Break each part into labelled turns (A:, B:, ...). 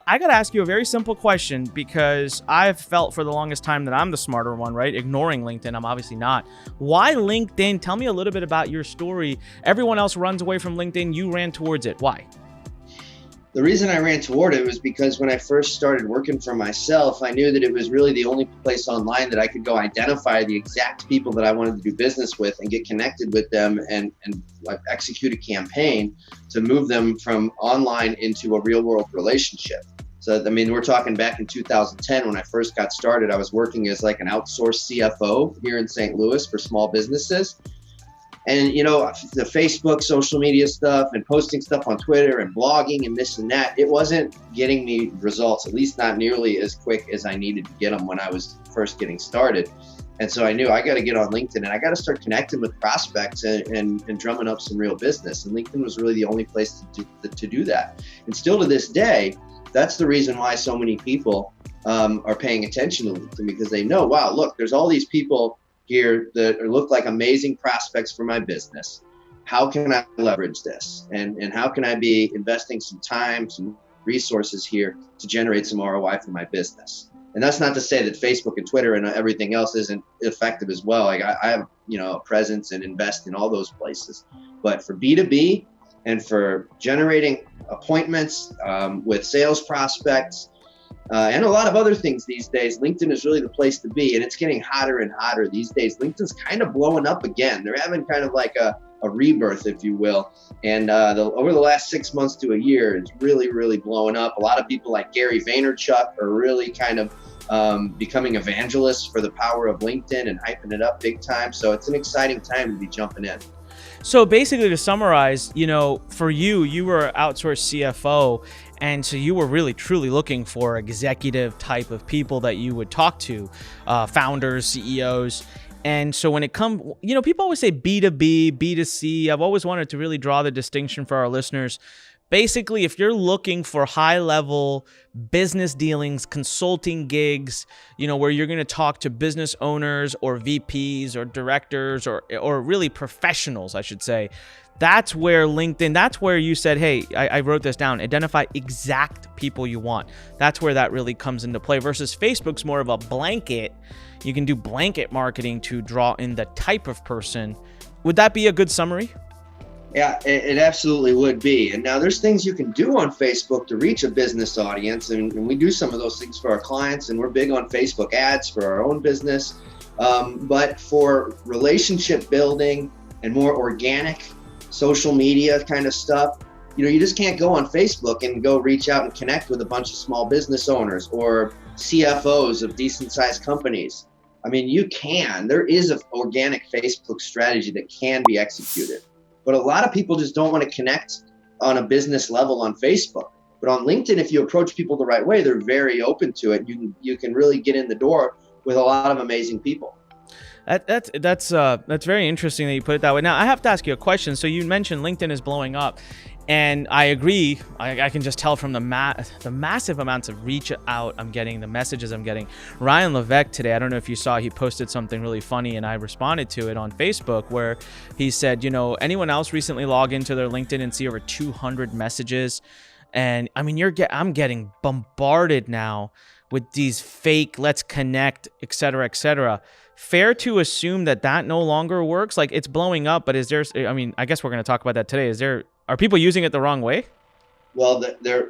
A: I got to ask you a very simple question, because I've felt for the longest time that I'm the smarter one, right? Ignoring LinkedIn. I'm obviously not. Why LinkedIn? Tell me a little bit about your story. Everyone else runs away from LinkedIn. You ran towards it. Why?
B: The reason I ran toward it was because when I first started working for myself, I knew that it was really the only place online that I could go identify the exact people that I wanted to do business with and get connected with them and like execute a campaign to move them from online into a real world relationship. So, I mean, we're talking back in 2010 when I first got started. I was working as like an outsourced CFO here in St. Louis for small businesses. And, you know, the Facebook, social media stuff and posting stuff on Twitter and blogging and this and that, it wasn't getting me results, at least not nearly as quick as I needed to get them when I was first getting started. And so I knew I got to get on LinkedIn and I got to start connecting with prospects and drumming up some real business. And LinkedIn was really the only place to do that. And still to this day, that's the reason why so many people are paying attention to LinkedIn, because they know, wow, look, there's all these people here that look like amazing prospects for my business. How can I leverage this? And how can I be investing some time, some resources here to generate some ROI for my business? And that's not to say that Facebook and Twitter and everything else isn't effective as well. Like I have, you know, a presence and invest in all those places. But for B2B and for generating appointments with sales prospects, and a lot of other things these days, LinkedIn is really the place to be, and it's getting hotter and hotter these days. LinkedIn's kind of blowing up again. They're having kind of like a rebirth, if you will. And over the last 6 months to a year, it's really, really blowing up. A lot of people like Gary Vaynerchuk are really kind of becoming evangelists for the power of LinkedIn and hyping it up big time. So it's an exciting time to be jumping in.
A: So basically, to summarize, you know, for you were an outsourced CFO, and so you were really truly looking for executive type of people that you would talk to, founders, CEOs. And so when it comes, you know, people always say B2B, B2C. I've always wanted to really draw the distinction for our listeners. Basically, if you're looking for high-level business dealings, consulting gigs, you know, where you're going to talk to business owners or VPs or directors or really professionals, I should say, that's where LinkedIn, that's where you said, hey, I wrote this down, identify exact people you want. That's where that really comes into play versus Facebook's more of a blanket. You can do blanket marketing to draw in the type of person. Would that be a good summary?
B: Yeah, it absolutely would be. And now there's things you can do on Facebook to reach a business audience. And we do some of those things for our clients. And we're big on Facebook ads for our own business. But for relationship building and more organic social media kind of stuff, you know, you just can't go on Facebook and go reach out and connect with a bunch of small business owners or CFOs of decent sized companies. I mean, you can. There is an organic Facebook strategy that can be executed. But a lot of people just don't want to connect on a business level on Facebook. But on LinkedIn, if you approach people the right way, they're very open to it. You can really get in the door with a lot of amazing people.
A: That's very interesting that you put it that way. Now, I have to ask you a question. So you mentioned LinkedIn is blowing up, and I agree. I can just tell from the massive amounts of reach out I'm getting, the messages I'm getting. Ryan Levesque today, I don't know if you saw, he posted something really funny, and I responded to it on Facebook where he said, you know, anyone else recently log into their LinkedIn and see over 200 messages? And I mean, I'm getting bombarded now with these fake, let's connect, et cetera, et cetera. Fair to assume that no longer works? Like, it's blowing up, but is there, I mean, I guess we're going to talk about that today. Are people using it the wrong way?
B: Well,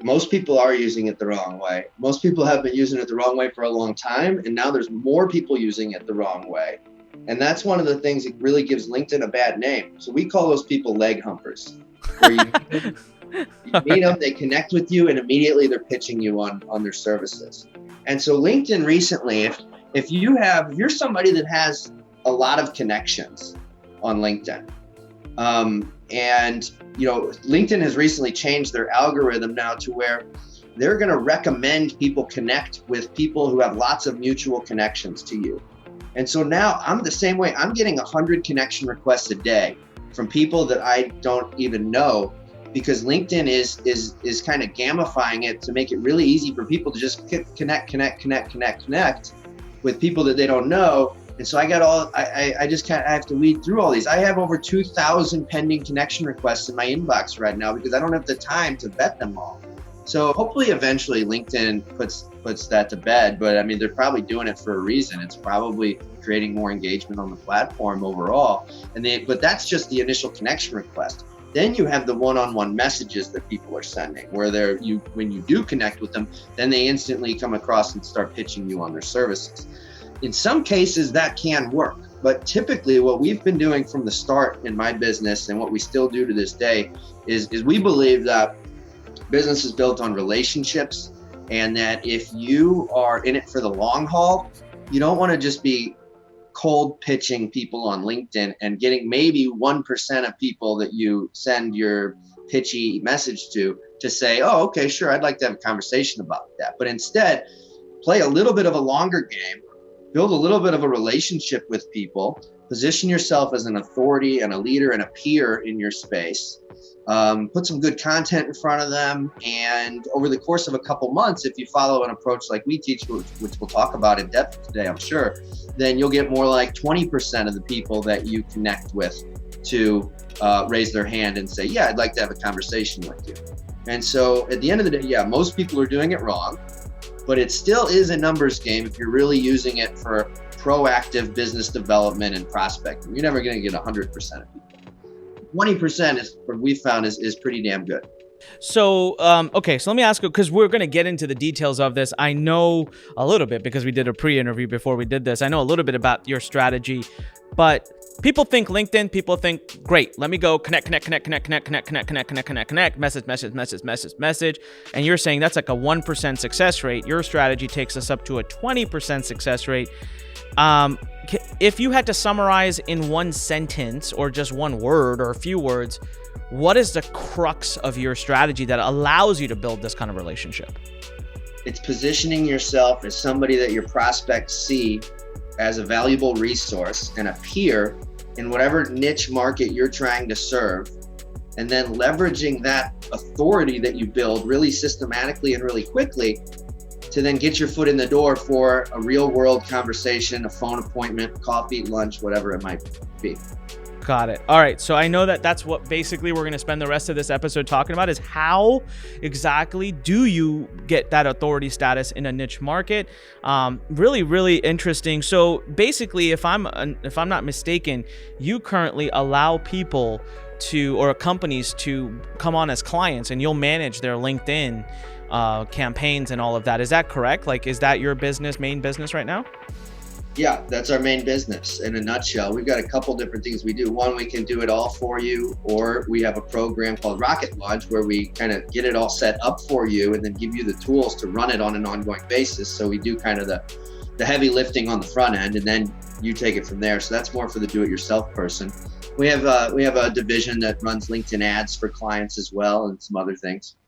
B: most people are using it the wrong way. Most people have been using it the wrong way for a long time, and now there's more people using it the wrong way. And that's one of the things that really gives LinkedIn a bad name. So we call those people leg humpers. Where you meet them, they connect with you, and immediately they're pitching you on their services. And so LinkedIn recently, if you're somebody that has a lot of connections on LinkedIn, and you know, LinkedIn has recently changed their algorithm now to where they're going to recommend people connect with people who have lots of mutual connections to you. And so now I'm the same way. I'm getting 100 connection requests a day from people that I don't even know, because LinkedIn is kind of gamifying it to make it really easy for people to just connect with people that they don't know. And so I have to weed through all these. I have over 2,000 pending connection requests in my inbox right now because I don't have the time to vet them all. So hopefully eventually LinkedIn puts that to bed, but I mean, they're probably doing it for a reason. It's probably creating more engagement on the platform overall. But that's just the initial connection request. Then you have the one-on-one messages that people are sending, where when you do connect with them, then they instantly come across and start pitching you on their services. In some cases that can work, but typically what we've been doing from the start in my business, and what we still do to this day, is we believe that business is built on relationships, and that if you are in it for the long haul, you don't want to just be cold pitching people on LinkedIn and getting maybe 1% of people that you send your pitchy message to say, oh, okay, sure, I'd like to have a conversation about that. But instead, play a little bit of a longer game, build a little bit of a relationship with people, position yourself as an authority and a leader and a peer in your space. Put some good content in front of them, and over the course of a couple months, if you follow an approach like we teach, which we'll talk about in depth today, I'm sure, then you'll get more like 20% of the people that you connect with to raise their hand and say, yeah, I'd like to have a conversation with you. And so at the end of the day, yeah, most people are doing it wrong, but it still is a numbers game if you're really using it for proactive business development and prospecting. You're never going to get 100% of people. 20% is what we found is pretty damn good.
A: So, okay, so let me ask you, because we're going to get into the details of this. I know a little bit because we did a pre-interview before we did this. I know a little bit about your strategy, but people think LinkedIn, people think, great, let me go connect, message. And you're saying that's like a 1% success rate. Your strategy takes us up to a 20% success rate. If you had to summarize in one sentence or just one word or a few words, what is the crux of your strategy that allows you to build this kind of relationship?
B: It's positioning yourself as somebody that your prospects see as a valuable resource and a peer in whatever niche market you're trying to serve, and then leveraging that authority that you build really systematically and really quickly to then get your foot in the door for a real world conversation, a phone appointment, coffee, lunch, whatever it might be.
A: Got it. All right. So I know that that's what basically we're going to spend the rest of this episode talking about, is how exactly do you get that authority status in a niche market? Really, really interesting. So basically, if I'm not mistaken, you currently allow people or companies to come on as clients, and you'll manage their LinkedIn campaigns and all of that. Is that correct? Like, is that your main business right now?
B: Yeah, that's our main business in a nutshell. We've got a couple different things we do. One, we can do it all for you, or we have a program called Rocket Launch where we kind of get it all set up for you and then give you the tools to run it on an ongoing basis. So we do kind of the heavy lifting on the front end, and then you take it from there. So that's more for the do-it-yourself person. We have a division that runs LinkedIn ads for clients as well, and some other things.